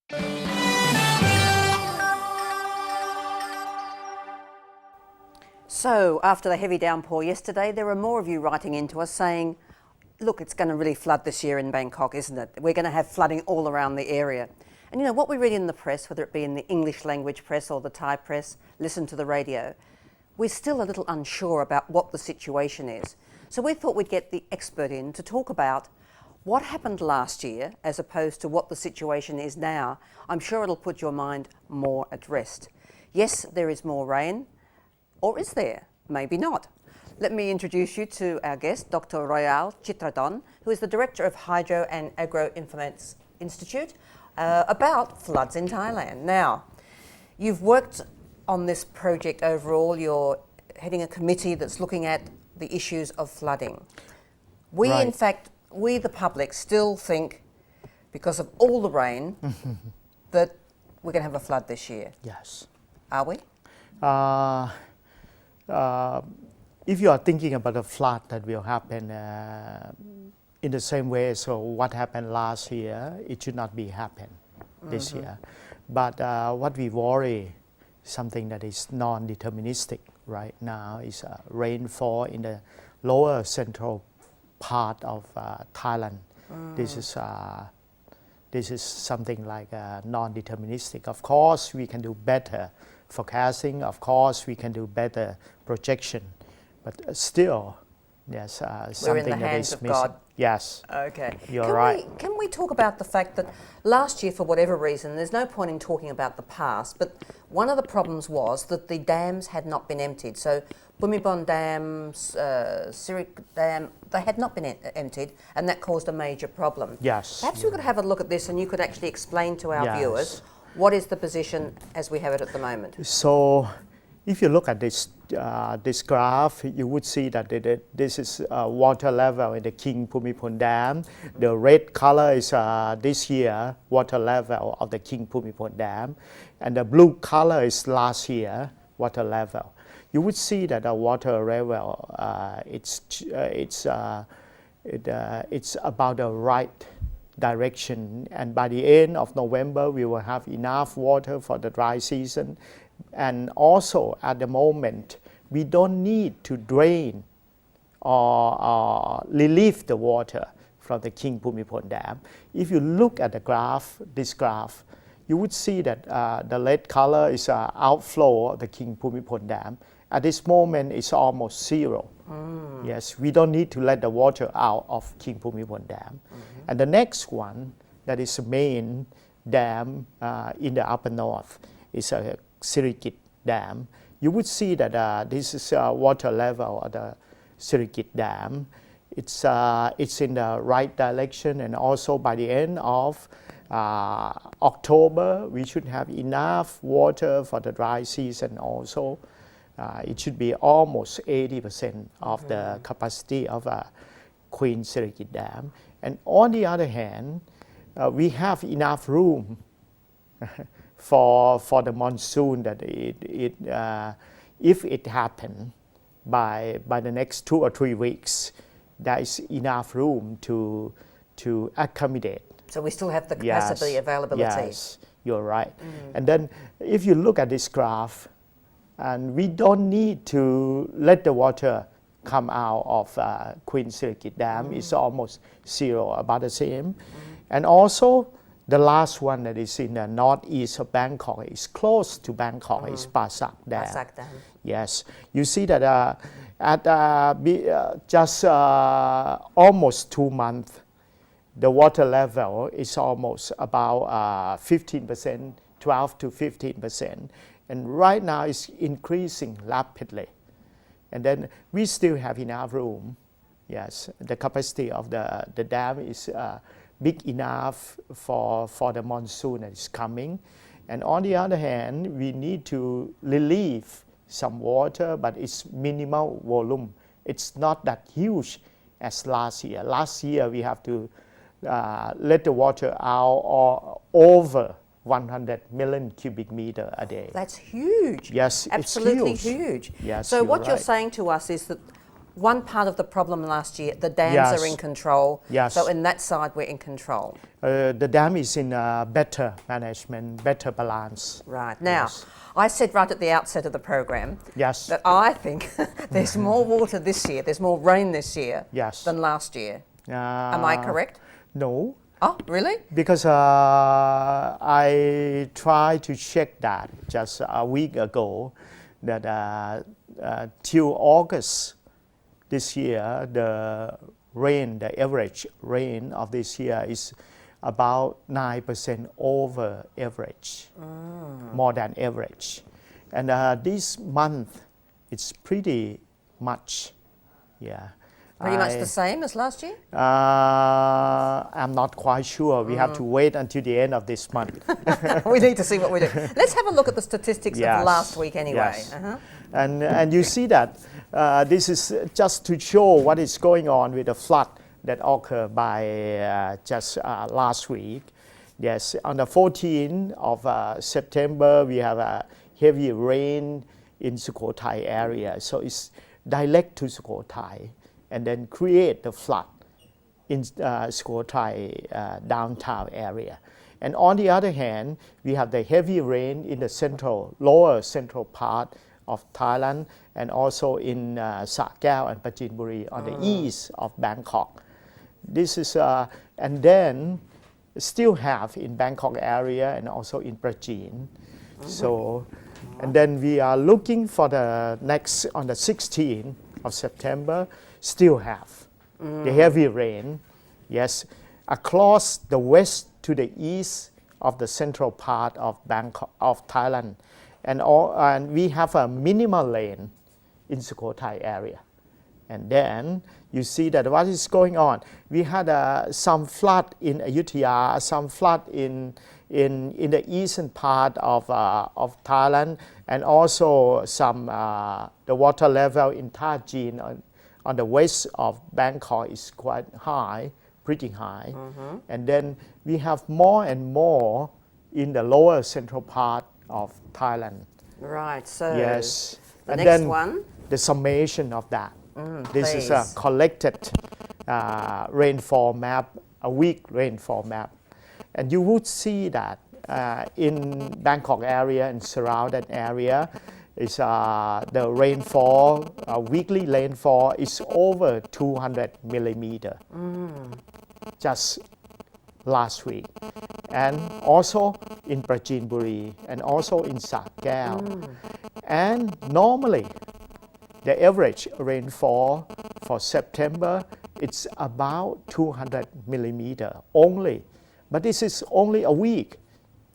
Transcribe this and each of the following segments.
So, after the heavy downpour yesterday, there are more of you writing into us saying, look, it's going to really flood this year in Bangkok, isn't it? We're going to have flooding all around the area. And you know, what we read in the press, whether it be in the English language press or the Thai press, listen to the radio, we're still a little unsure about what the situation is. So we thought we'd get the expert in to talk about what happened last year as opposed to what the situation is now. I'm sure it'll put your mind more at rest. Yes, there is more rain. Or is there? Maybe not. Let me introduce you to our guest, Dr. Royal Chitradon, who is the Director of Hydro and Agro-Informatics Institute, about floods in Thailand. Now, you've worked on this project overall. You're heading a committee that's looking at the issues of flooding. We, in fact, we the public still think, because of all the rain, that we're going to have a flood this year. Yes. Are we? If you are thinking about a flood that will happen in the same way, so what happened last year, it should not be happen this year. But what we worry, something that is non-deterministic right now, is rainfall in the lower central part of Thailand. This is something like non-deterministic. Of course, we can do better forecasting. Of course, we can do better projection, but still, there's something that is missing. God. Yes. Okay. You're right. Can we talk about the fact that last year, for whatever reason, there's no point in talking about the past, but one of the problems was that the dams had not been emptied. So Bumibon Dam, Sirik Dam, they had not been emptied, and that caused a major problem. Yes. Perhaps we could have a look at this and you could actually explain to our viewers what is the position as we have it at the moment. So if you look at this graph, you would see that this is water level in the King Bhumibol Dam. The red color is this year water level of the King Bhumibol Dam, and the blue color is last year water level. You would see that the water level it's about the right direction, and by the end of November we will have enough water for the dry season. And also at the moment we don't need to drain or relieve the water from the King Bhumibol Dam. If you look at the graph, this graph, you would see that the red color is outflow of the King Bhumibol Dam. At this moment it's almost zero. Yes, we don't need to let the water out of King Bhumibol Dam. And the next one, that is the main dam in the upper north, is a Sirikit Dam. You would see that this is water level of the Sirikit Dam. It's in the right direction, and also by the end of October we should have enough water for the dry season also. It should be almost 80% of the capacity of Queen Sirikit Dam. And on the other hand, we have enough room for the monsoon that if it happens by the next 2 or 3 weeks, there is enough room to accommodate. So we still have the capacity availability. Yes, you're right. And then if you look at this graph, and we don't need to let the water come out of Queen Sirikit Dam. It's almost zero, about the same. And also the last one that is in the northeast of Bangkok, is close to Bangkok, is Pasak Dam. Pasak Dam. Yes, you see that at just almost 2 months, the water level is almost about 15%, 12 to 15%. And right now it's increasing rapidly. And then we still have enough room. Yes, the capacity of the dam is big enough for the monsoon that is coming. And on the other hand, we need to relieve some water, but it's minimal volume. It's not that huge as last year. Last year we have to let the water out or over 100 million cubic meter a day. That's huge. Yes, absolutely it's huge. Huge. Yes, so what right. you're saying to us is that one part of the problem last year, the dams Yes. are in control. Yes. So in that side, we're in control. The dam is in better management, better balance. Right. Now, Yes. I said right at the outset of the program Yes. that I think there's more water this year, there's more rain this year Yes. than last year. Am I correct? No, Oh, really? because I tried to check that just a week ago that till August this year, the average rain of this year is about 9% over average, more than average. And this month, it's pretty much, yeah. Pretty much the same as last year? I'm not quite sure. We have to wait until the end of this month. We need to see what we do. Let's have a look at the statistics Yes. of last week anyway. Yes. Uh-huh. And you see that this is just to show what is going on with the flood that occurred by just last week. Yes, on the 14th of September, we have a heavy rain in Sukhothai area. So it's direct to Sukhothai and then create the flood in Sukhothai downtown area. And on the other hand, we have the heavy rain in the lower central part of Thailand and also in Sa Kaeo and Prachinburi on the east of Bangkok. This is, and then still have in Bangkok area and also in Prachin. So, and then we are looking for the next, on the 16th of September, still have the heavy rain, yes, across the west to the east of the central part of Bangkok, of Thailand. And we have a minimal rain in Sukhothai area. And then you see that what is going on. We had some flood in Ayutthaya, some flood in the eastern part of Thailand, and also some the water level in Tajin on the west of Bangkok is quite high, pretty high. And then we have more and more in the lower central part of Thailand. Right, so Yes. the And next then one. the summation of that. This is a Please. collected rainfall map, a week rainfall map. And you would see that in Bangkok area and surrounded area, is the rainfall, weekly rainfall is over 200 millimeter. Just last week. And also in Prachinburi and also in Sa Kaeo. And normally, the average rainfall for September, it's about 200 millimeter only. But this is only a week.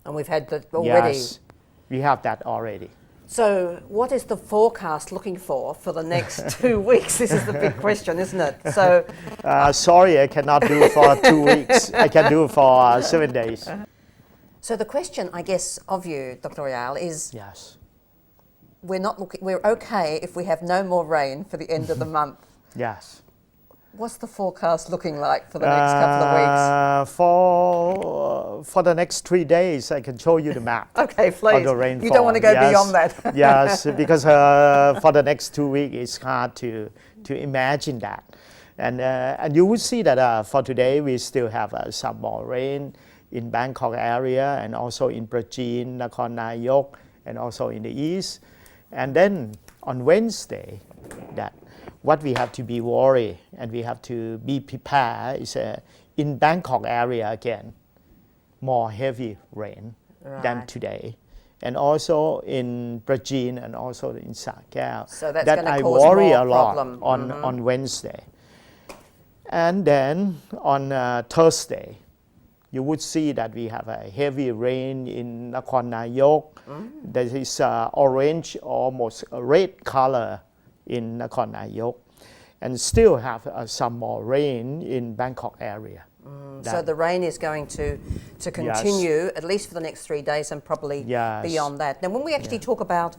And we've had that already. Yes, we have that already. So what is the forecast looking for the next 2 weeks? This is the big question, isn't it? So Sorry, I cannot do it for 2 weeks. I can do it for 7 days. so the question, I guess, of you, Dr. Rial, is Yes. we're okay if we have no more rain for the end of the month. Yes. What's the forecast looking like for the next couple of weeks? For the next 3 days, I can show you the map. Okay, Of please. the rainfall. You don't want to go Yes. beyond that. Yes, because for the next 2 weeks, it's hard to imagine that. And you would see that for today, we still have some more rain in Bangkok area and also in Prachin, Nakhon Nayok, and also in the east. And then on Wednesday, that what we have to be worried and we have to be prepared is in Bangkok area again, more heavy rain than Right. today. And also in Prachin and also in Sa Kaeo. So that's that gonna I cause worry more a lot problem. on Wednesday. And then on Thursday, you would see that we have a heavy rain in Nakhon Nayok. There is orange, almost a red color in Nakhon Nayok, and still have some more rain in Bangkok area. So the rain is going to continue at least for the next 3 days and probably Yes. beyond that. Now, when we actually talk about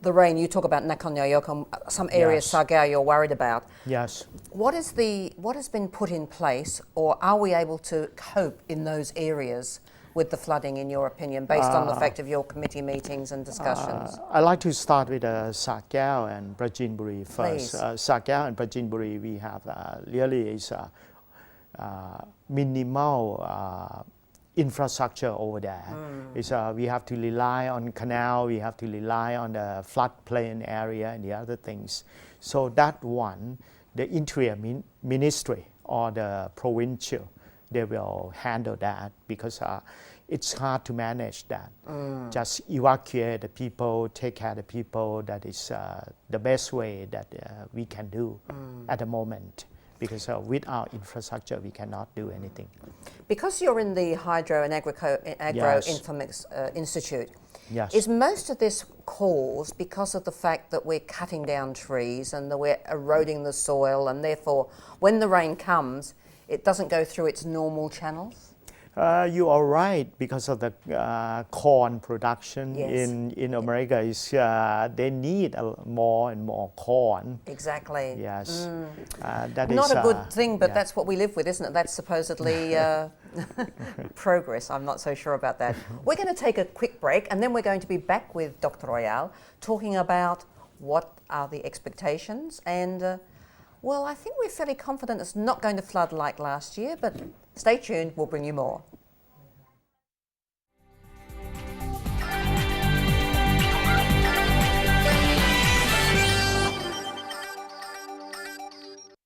the rain, you talk about Nakhon Nayok and some areas, Yes. Sa Kaeo, you're worried about. Yes. What has been put in place, or are we able to cope in those areas with the flooding, in your opinion, based on the fact of your committee meetings and discussions? I'd like to start with Sa Kaeo and Prajinburi first. Please. Sa Kaeo and Prajinburi, we have really is minimal infrastructure over there. It's, we have to rely on canal, we have to rely on the floodplain area and the other things. So that one, the interior ministry or the provincial, they will handle that because it's hard to manage that. Just evacuate the people, take care of the people. That is the best way that we can do at the moment. Because without infrastructure, we cannot do anything. Because you're in the Hydro and Agroinformatics Institute, Yes. is most of this caused because of the fact that we're cutting down trees and that we're eroding the soil, and therefore, when the rain comes, it doesn't go through its normal channels? You are right because of the corn production Yes. in America. Is they need more and more corn. Exactly. Yes, that Not is a good thing, but yeah. that's what we live with, isn't it? That's supposedly progress. I'm not so sure about that. We're going to take a quick break, and then we're going to be back with Dr. Royale talking about what are the expectations. And, well, I think we're fairly confident it's not going to flood like last year, but stay tuned. We'll bring you more.